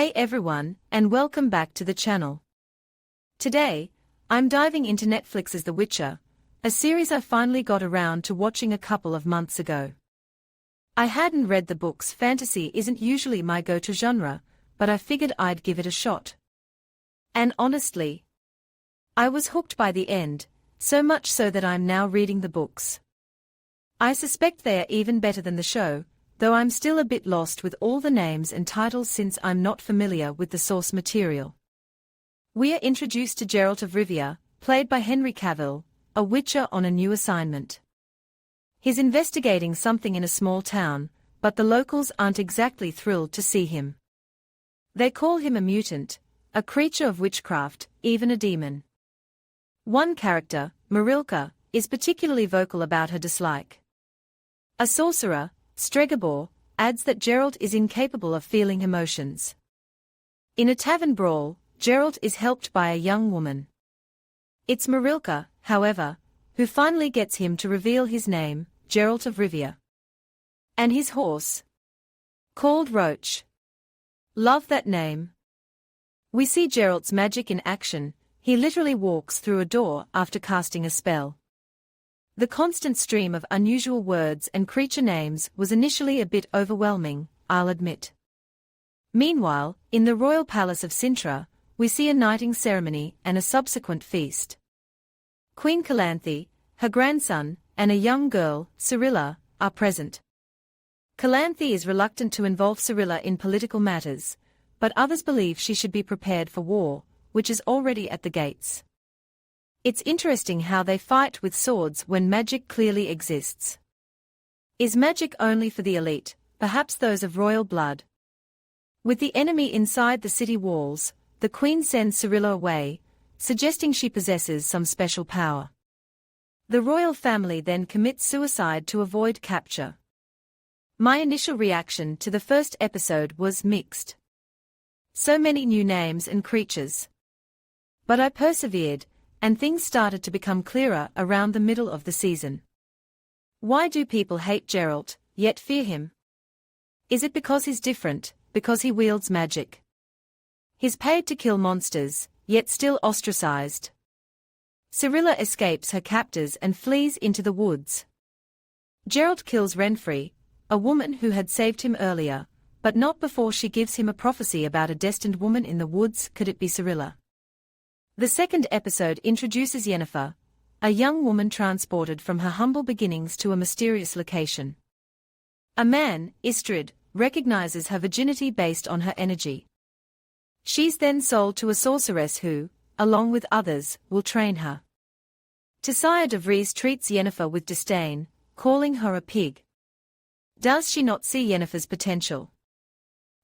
Hey everyone, and welcome back to the channel. Today, I'm diving into Netflix's The Witcher, a series I finally got around to watching a couple of months ago. I hadn't read the books. Fantasy isn't usually my go-to genre, but I figured I'd give it a shot. And honestly, I was hooked by the end, so much so that I'm now reading the books. I suspect they are even better than the show, though I'm still a bit lost with all the names and titles since I'm not familiar with the source material. We are introduced to Geralt of Rivia, played by Henry Cavill, a witcher on a new assignment. He's investigating something in a small town, but the locals aren't exactly thrilled to see him. They call him a mutant, a creature of witchcraft, even a demon. One character, Marilka, is particularly vocal about her dislike. A sorcerer, Stregobor, adds that Geralt is incapable of feeling emotions. In a tavern brawl, Geralt is helped by a young woman. It's Marilka, however, who finally gets him to reveal his name, Geralt of Rivia. And his horse? Called Roach. Love that name. We see Geralt's magic in action. He literally walks through a door after casting a spell. The constant stream of unusual words and creature names was initially a bit overwhelming, I'll admit. Meanwhile, in the royal palace of Sintra, we see a knighting ceremony and a subsequent feast. Queen Calanthe, her grandson, and a young girl, Cirilla, are present. Calanthe is reluctant to involve Cirilla in political matters, but others believe she should be prepared for war, which is already at the gates. It's interesting how they fight with swords when magic clearly exists. Is magic only for the elite, perhaps those of royal blood? With the enemy inside the city walls, the queen sends Cirilla away, suggesting she possesses some special power. The royal family then commits suicide to avoid capture. My initial reaction to the first episode was mixed. So many new names and creatures. But I persevered, and things started to become clearer around the middle of the season. Why do people hate Geralt, yet fear him? Is it because he's different, because he wields magic? He's paid to kill monsters, yet still ostracized. Cirilla escapes her captors and flees into the woods. Geralt kills Renfri, a woman who had saved him earlier, but not before she gives him a prophecy about a destined woman in the woods. Could it be Cirilla? The second episode introduces Yennefer, a young woman transported from her humble beginnings to a mysterious location. A man, Istrid, recognizes her virginity based on her energy. She's then sold to a sorceress who, along with others, will train her. Tessaya de Vries treats Yennefer with disdain, calling her a pig. Does she not see Yennefer's potential?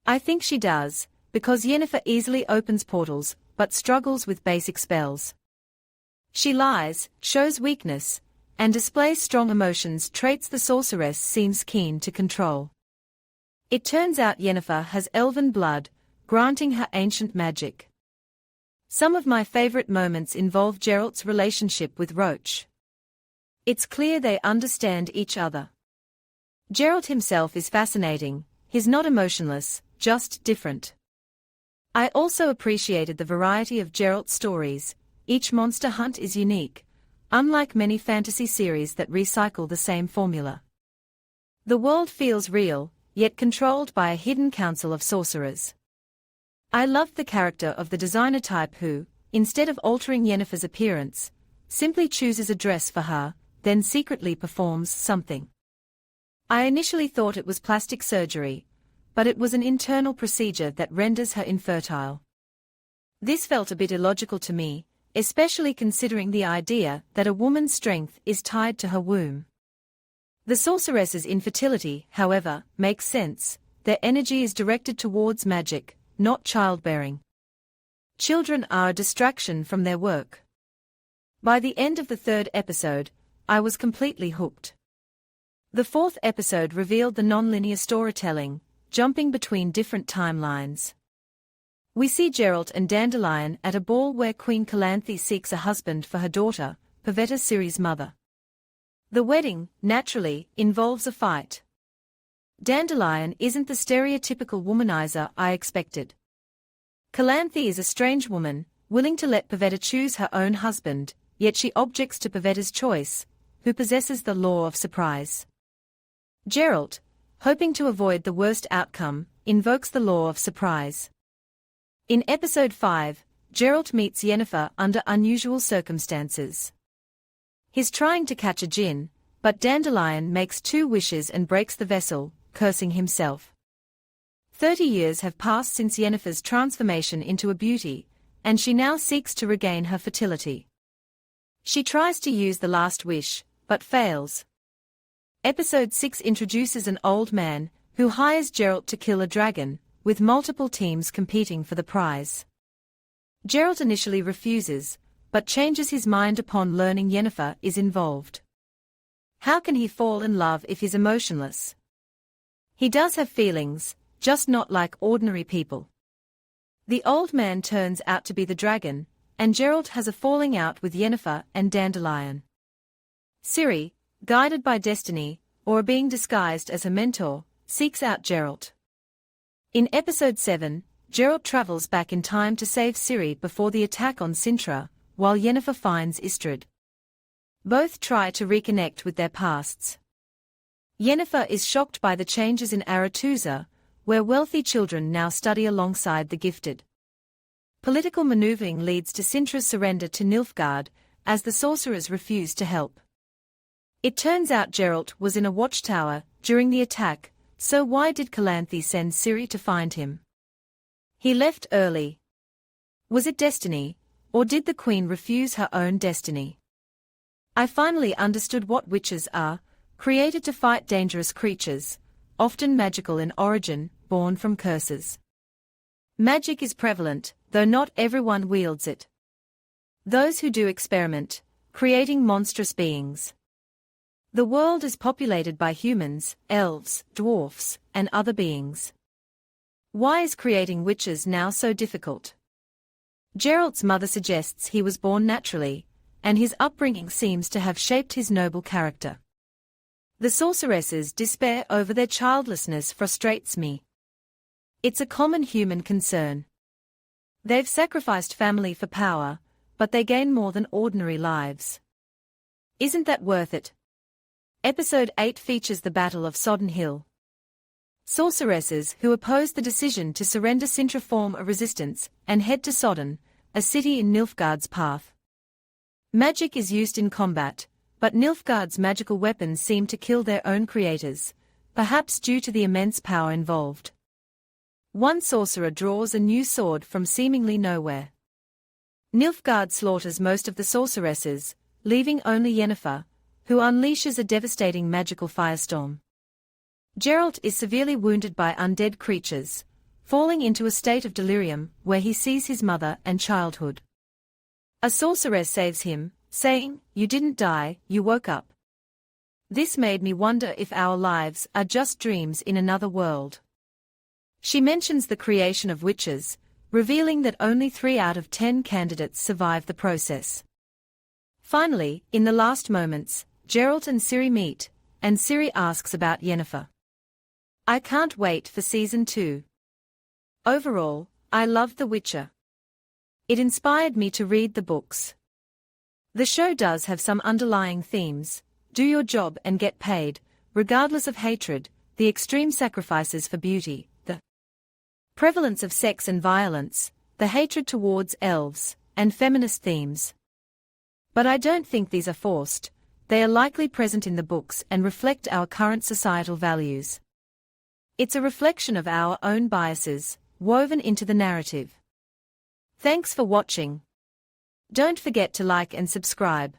I think she does, because Yennefer easily opens portals, but struggles with basic spells. She lies, shows weakness, and displays strong emotions, traits the sorceress seems keen to control. It turns out Yennefer has elven blood, granting her ancient magic. Some of my favorite moments involve Geralt's relationship with Roach. It's clear they understand each other. Geralt himself is fascinating. He's not emotionless, just different. I also appreciated the variety of Geralt's stories. Each monster hunt is unique, unlike many fantasy series that recycle the same formula. The world feels real, yet controlled by a hidden council of sorcerers. I loved the character of the designer type who, instead of altering Yennefer's appearance, simply chooses a dress for her, then secretly performs something. I initially thought it was plastic surgery, but it was an internal procedure that renders her infertile. This felt a bit illogical to me, especially considering the idea that a woman's strength is tied to her womb. The sorceress's infertility, however, makes sense. Their energy is directed towards magic, not childbearing. Children are a distraction from their work. By the end of the third episode, I was completely hooked. The fourth episode revealed the non-linear storytelling, jumping between different timelines. We see Geralt and Dandelion at a ball where Queen Calanthe seeks a husband for her daughter, Pavetta Ciri's mother. The wedding, naturally, involves a fight. Dandelion isn't the stereotypical womanizer I expected. Calanthe is a strange woman, willing to let Pavetta choose her own husband, yet she objects to Pavetta's choice, who possesses the law of surprise. Geralt, hoping to avoid the worst outcome, invokes the law of surprise. In Episode 5, Geralt meets Yennefer under unusual circumstances. He's trying to catch a djinn, but Dandelion makes 2 wishes and breaks the vessel, cursing himself. 30 years have passed since Yennefer's transformation into a beauty, and she now seeks to regain her fertility. She tries to use the last wish, but fails. Episode 6 introduces an old man, who hires Geralt to kill a dragon, with multiple teams competing for the prize. Geralt initially refuses, but changes his mind upon learning Yennefer is involved. How can he fall in love if he's emotionless? He does have feelings, just not like ordinary people. The old man turns out to be the dragon, and Geralt has a falling out with Yennefer and Dandelion. Ciri, guided by destiny, or being disguised as her mentor, seeks out Geralt. In Episode 7, Geralt travels back in time to save Ciri before the attack on Cintra, while Yennefer finds Istredd. Both try to reconnect with their pasts. Yennefer is shocked by the changes in Aretuza, where wealthy children now study alongside the gifted. Political maneuvering leads to Cintra's surrender to Nilfgaard, as the sorcerers refuse to help. It turns out Geralt was in a watchtower during the attack, so why did Calanthe send Ciri to find him? He left early. Was it destiny, or did the Queen refuse her own destiny? I finally understood what witches are, created to fight dangerous creatures, often magical in origin, born from curses. Magic is prevalent, though not everyone wields it. Those who do experiment, creating monstrous beings. The world is populated by humans, elves, dwarfs, and other beings. Why is creating witches now so difficult? Geralt's mother suggests he was born naturally, and his upbringing seems to have shaped his noble character. The sorceresses' despair over their childlessness frustrates me. It's a common human concern. They've sacrificed family for power, but they gain more than ordinary lives. Isn't that worth it? Episode 8 features the Battle of Sodden Hill. Sorceresses who oppose the decision to surrender Cintra form a resistance and head to Sodden, a city in Nilfgaard's path. Magic is used in combat, but Nilfgaard's magical weapons seem to kill their own creators, perhaps due to the immense power involved. One sorcerer draws a new sword from seemingly nowhere. Nilfgaard slaughters most of the sorceresses, leaving only Yennefer, who unleashes a devastating magical firestorm. Geralt is severely wounded by undead creatures, falling into a state of delirium where he sees his mother and childhood. A sorceress saves him, saying, "You didn't die, you woke up." This made me wonder if our lives are just dreams in another world. She mentions the creation of witches, revealing that only 3 out of 10 candidates survive the process. Finally, in the last moments, Geralt and Ciri meet, and Ciri asks about Yennefer. I can't wait for Season 2. Overall, I loved The Witcher. It inspired me to read the books. The show does have some underlying themes: do your job and get paid, regardless of hatred, the extreme sacrifices for beauty, the prevalence of sex and violence, the hatred towards elves, and feminist themes. But I don't think these are forced. They are likely present in the books and reflect our current societal values. It's a reflection of our own biases, woven into the narrative. Thanks for watching. Don't forget to like and subscribe.